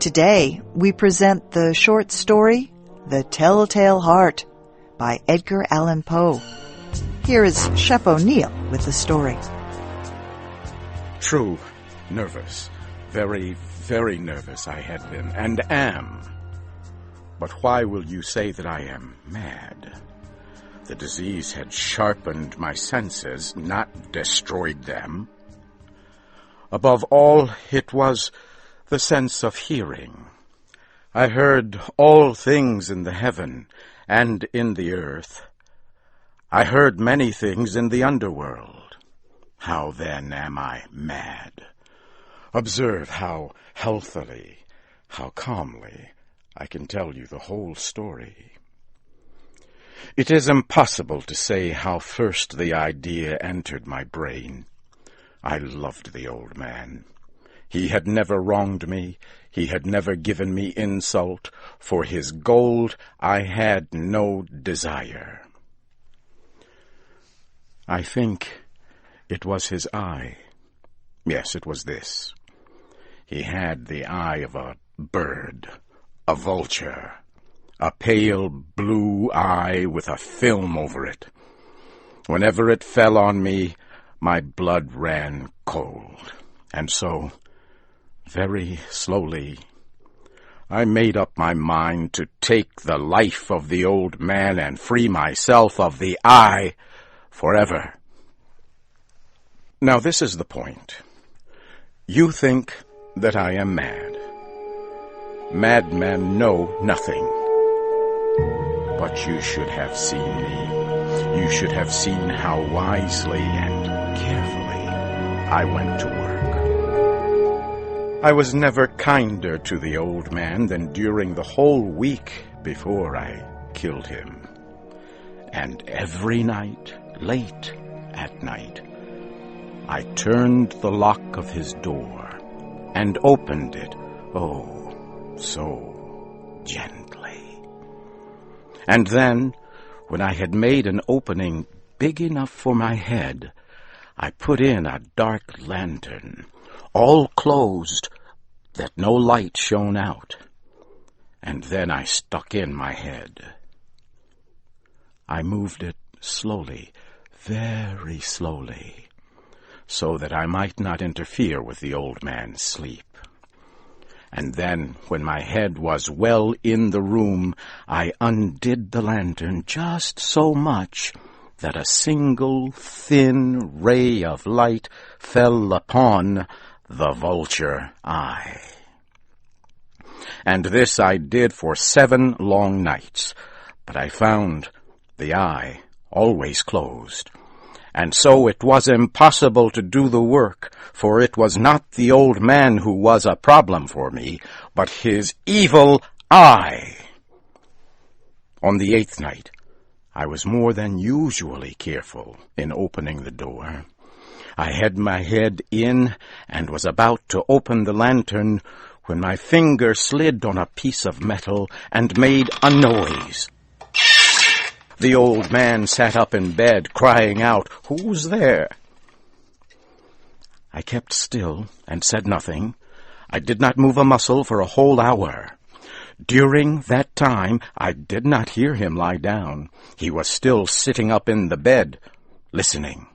Today, we present the short story, The Telltale Heart, by Edgar Allan Poe. Here is Shep O'Neill with the story. True, nervous. Very, very nervous I had been, and am. But why will you say that I am mad? The disease had sharpened my senses, not destroyed them. Above all, it was the sense of hearing. I heard all things in the heaven and in the earth. I heard many things in the underworld. How then am I mad? Observe how healthily, how calmly I can tell you the whole story. It is impossible to say how first the idea entered my brain. I loved the old man. He had never wronged me. He had never given me insult. For his gold I had no desire. I think it was his eye. Yes, it was this. He had the eye of a bird, a vulture, a pale blue eye with a film over it. Whenever it fell on me, my blood ran cold, and so, very slowly, I made up my mind to take the life of the old man and free myself of the eye forever. Now this is the point. You think that I am mad. Madmen know nothing. But you should have seen me. You should have seen how wisely and carefully I went to work. I was never kinder to the old man than during the whole week before I killed him. And every night, late at night, I turned the lock of his door and opened it, oh, so gently. And then, when I had made an opening big enough for my head, I put in a dark lantern, all closed, that no light shone out, and then I stuck in my head. I moved it slowly, very slowly, so that I might not interfere with the old man's sleep. And then, when my head was well in the room, I undid the lantern just so much that a single thin ray of light fell upon the vulture eye. And this I did for 7 long nights, but I found the eye always closed. And so it was impossible to do the work, for it was not the old man who was a problem for me, but his evil eye. On the 8th night, I was more than usually careful in opening the door. I had my head in and was about to open the lantern when my finger slid on a piece of metal and made a noise. The old man sat up in bed, crying out, "Who's there?" I kept still and said nothing. I did not move a muscle for a whole hour. During that time, I did not hear him lie down. He was still sitting up in the bed, listening,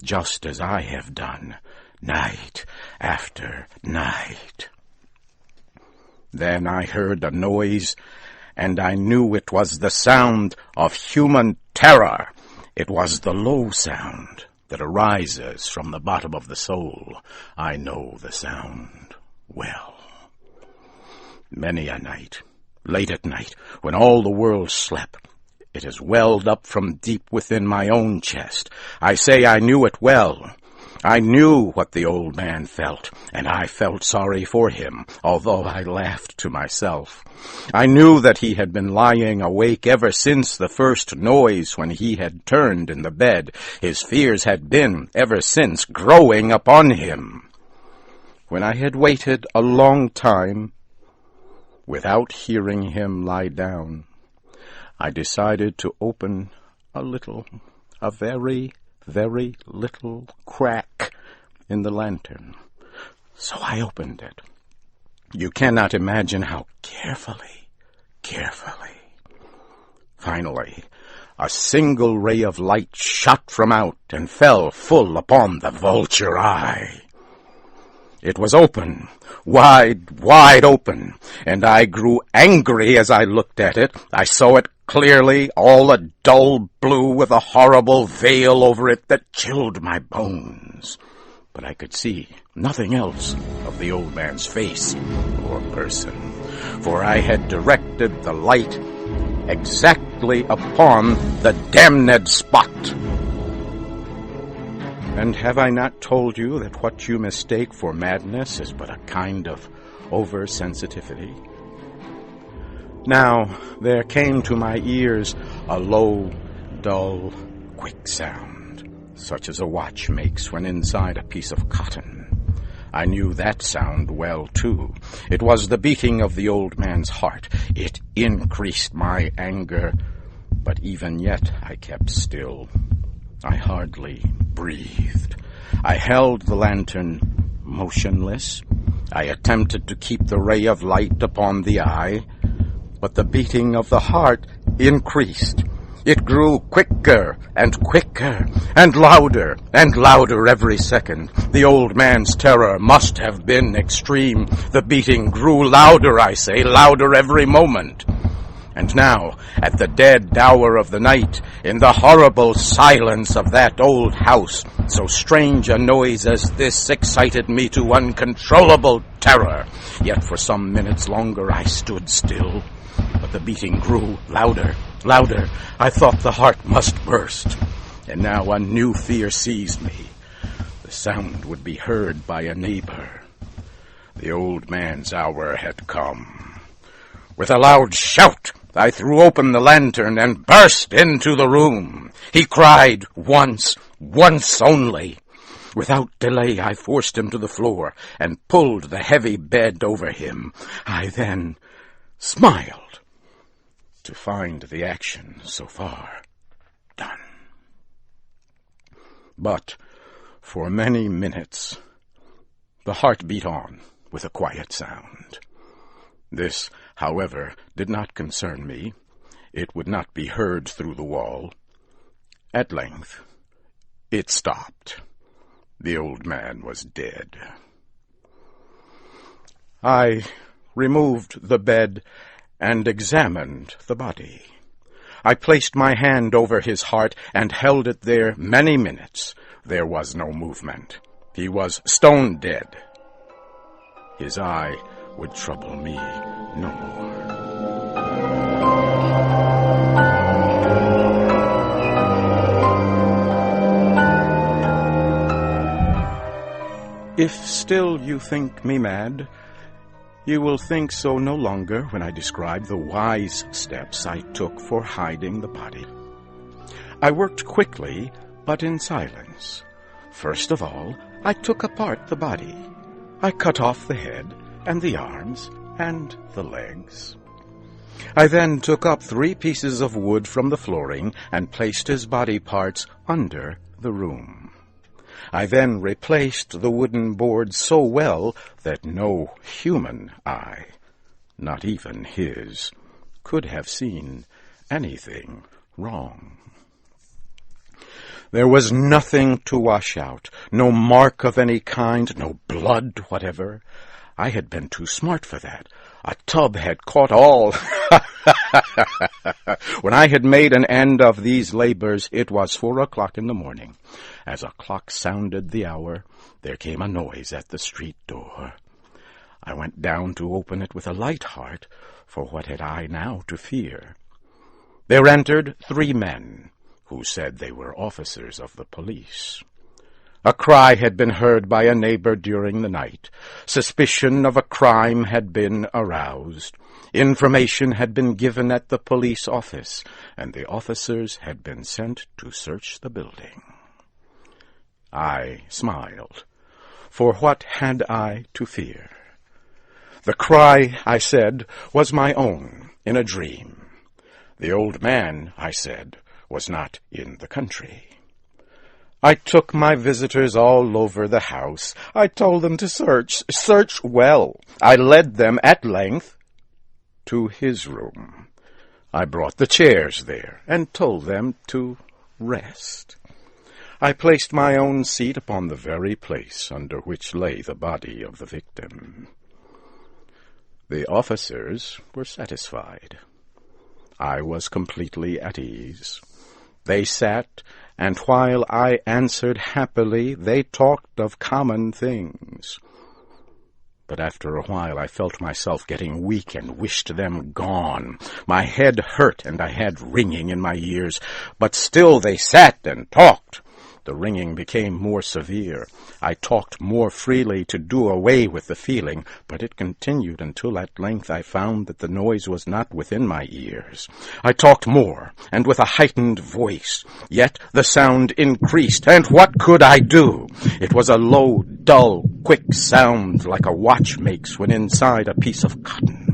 just as I have done, night after night. Then I heard a noise, and I knew it was the sound of human terror. It was the low sound that arises from the bottom of the soul. I know the sound well. Many a night, late at night, when all the world slept, it has welled up from deep within my own chest. I say I knew it well. I knew what the old man felt, and I felt sorry for him, although I laughed to myself. I knew that he had been lying awake ever since the first noise when he had turned in the bed. His fears had been, ever since, growing upon him. When I had waited a long time, without hearing him lie down, I decided to open a very, very little crack in the lantern. So I opened it. You cannot imagine how carefully. Finally, a single ray of light shot from out and fell full upon the vulture eye. It was open, wide open, and I grew angry as I looked at it. I saw it clearly, all a dull blue with a horrible veil over it that chilled my bones. But I could see nothing else of the old man's face or person, for I had directed the light exactly upon the damned spot. And have I not told you that what you mistake for madness is but a kind of oversensitivity? Now there came to my ears a low, dull, quick sound, such as a watch makes when inside a piece of cotton. I knew that sound well, too. It was the beating of the old man's heart. It increased my anger, but even yet I kept still. I hardly breathed. I held the lantern motionless. I attempted to keep the ray of light upon the eye, but the beating of the heart increased. It grew quicker and quicker, and louder every second. The old man's terror must have been extreme. The beating grew louder, I say, louder every moment. And now, at the dead hour of the night, in the horrible silence of that old house, so strange a noise as this excited me to uncontrollable terror. Yet for some minutes longer I stood still. But the beating grew louder. I thought the heart must burst. And now a new fear seized me. The sound would be heard by a neighbor. The old man's hour had come. With a loud shout, I threw open the lantern and burst into the room. He cried once only. Without delay, I forced him to the floor and pulled the heavy bed over him. I then smiled to find the action so far done. But for many minutes, the heart beat on with a quiet sound. This, however, did not concern me. It would not be heard through the wall. At length, it stopped. The old man was dead. I removed the bed and examined the body. I placed my hand over his heart and held it there many minutes. There was no movement. He was stone dead. His eye would trouble me no more. If still you think me mad, you will think so no longer when I describe the wise steps I took for hiding the body. I worked quickly, but in silence. First of all, I took apart the body. I cut off the head and the arms and the legs. I then took up 3 pieces of wood from the flooring and placed his body parts under the room. I then replaced the wooden board so well that no human eye, not even his, could have seen anything wrong. There was nothing to wash out, no mark of any kind, no blood whatever. I had been too smart for that. A tub had caught all. When I had made an end of these labors, it was 4 o'clock in the morning. As a clock sounded the hour, there came a noise at the street door. I went down to open it with a light heart, for what had I now to fear? There entered 3 men, who said they were officers of the police. A cry had been heard by a neighbor during the night. Suspicion of a crime had been aroused. Information had been given at the police office, and the officers had been sent to search the building. I smiled, for what had I to fear? The cry, I said, was my own in a dream. The old man, I said, was not in the country. I took my visitors all over the house. I told them to search well. I led them at length to his room. I brought the chairs there and told them to rest. I placed my own seat upon the very place under which lay the body of the victim. The officers were satisfied. I was completely at ease. They sat, and while I answered happily, they talked of common things. But after a while I felt myself getting weak and wished them gone. My head hurt, and I had ringing in my ears, but still they sat and talked. The ringing became more severe. I talked more freely to do away with the feeling, but it continued until at length I found that the noise was not within my ears. I talked more, and with a heightened voice, yet the sound increased, and what could I do? It was a low, dull, quick sound like a watch makes when inside a piece of cotton.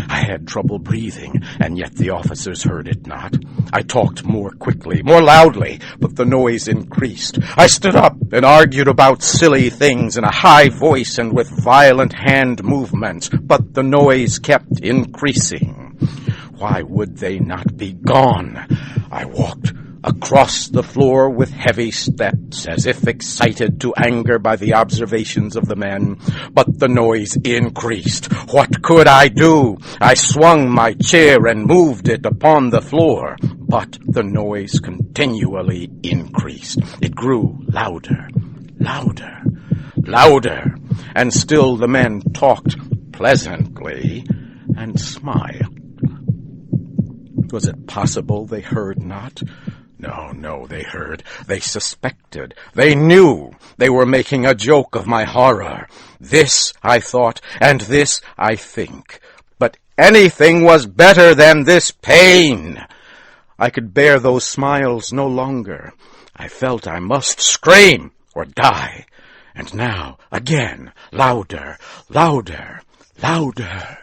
I had trouble breathing, and yet the officers heard it not. I talked more quickly, more loudly, but the noise increased. I stood up and argued about silly things in a high voice and with violent hand movements, but the noise kept increasing. Why would they not be gone? I walked across the floor with heavy steps, as if excited to anger by the observations of the men, but the noise increased. What could I do? I swung my chair and moved it upon the floor, but the noise continually increased. It grew louder, louder, louder, and still the men talked pleasantly and smiled. Was it possible they heard not? No, they heard. They suspected. They knew. They were making a joke of my horror. This I thought, and this I think. But anything was better than this pain. I could bear those smiles no longer. I felt I must scream or die. And now, again, louder, louder, louder.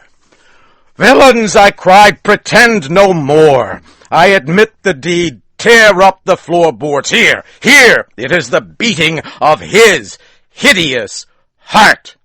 "Villains," I cried, "pretend no more. I admit the deed. Tear up the floorboards. Here, it is the beating of his hideous heart."